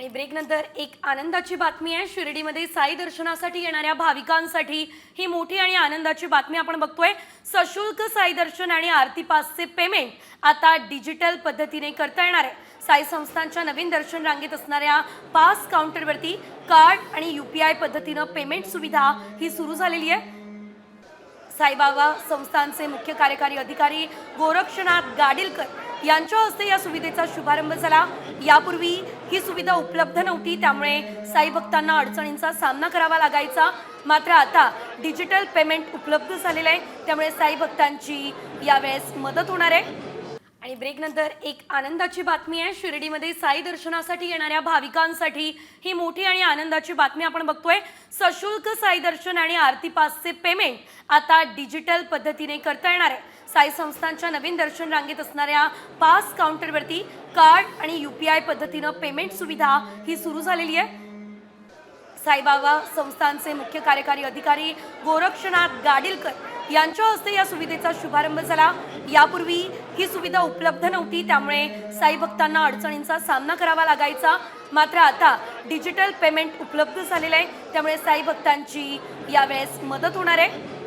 आणि ब्रेक नंतर एक आनंदाची बातमी आहे। शिर्डीमध्ये साई दर्शनासाठी येणाऱ्या भाविकांसाठी ही मोठी आणि आनंदाची बातमी आपण बघतोय। सशुल्क साई दर्शन आणि आरती पासचे पेमेंट आता डिजिटल पद्धतीने करता येणार आहे। साई संस्थांच्या नवीन दर्शन रांगेत असणाऱ्या पास काउंटरवरती कार्ड आणि यूपीआय पद्धतीने पेमेंट सुविधा ही सुरू झालेली आहे। साईबाबा संस्थानचे मुख्य कार्यकारी अधिकारी गोरक्षनाथ गाडीलकर यांच्या हस्ते या सुविधेचा शुभारंभ झाला। यापूर्वी ही सुविधा उपलब्ध नव्हती, त्यामुळे साई भक्तांना अडचणींचा सामना करावा लागायचा। मात्र आता डिजिटल पेमेंट उपलब्ध झालेलं आहे, त्यामुळे साई भक्तांची यावेळेस मदत होणार आहे। आणि ब्रेक नंतर एक आनंदाची बातमी आहे। शिर्डीमध्ये साई दर्शनासाठी येणाऱ्या भाविकांसाठी ही मोठी आणि आनंदाची बातमी आपण बघतोय। सशुल्क साई दर्शन आणि आरती पासचे पेमेंट आता डिजिटल पद्धतीने करता येणार आहे। साई संस्थांच्या नवीन दर्शन रांगेत असणाऱ्या पास काउंटरवरती कार्ड आणि यूपीआय पद्धतीने पेमेंट सुविधा ही सुरू झालेली आहे। साईबाबा संस्थानचे मुख्य कार्यकारी अधिकारी गोरक्षनाथ गाडीलकर यांच्या हस्ते या सुविधेचा शुभारंभ झाला। यापूर्वी ही सुविधा उपलब्ध नव्हती, त्यामुळे साई भक्तांना अडचणींचा सामना करावा लागायचा। मात्र आता डिजिटल पेमेंट उपलब्ध झालेलं आहे, त्यामुळे साई भक्तांची यावेळेस मदत होणार आहे।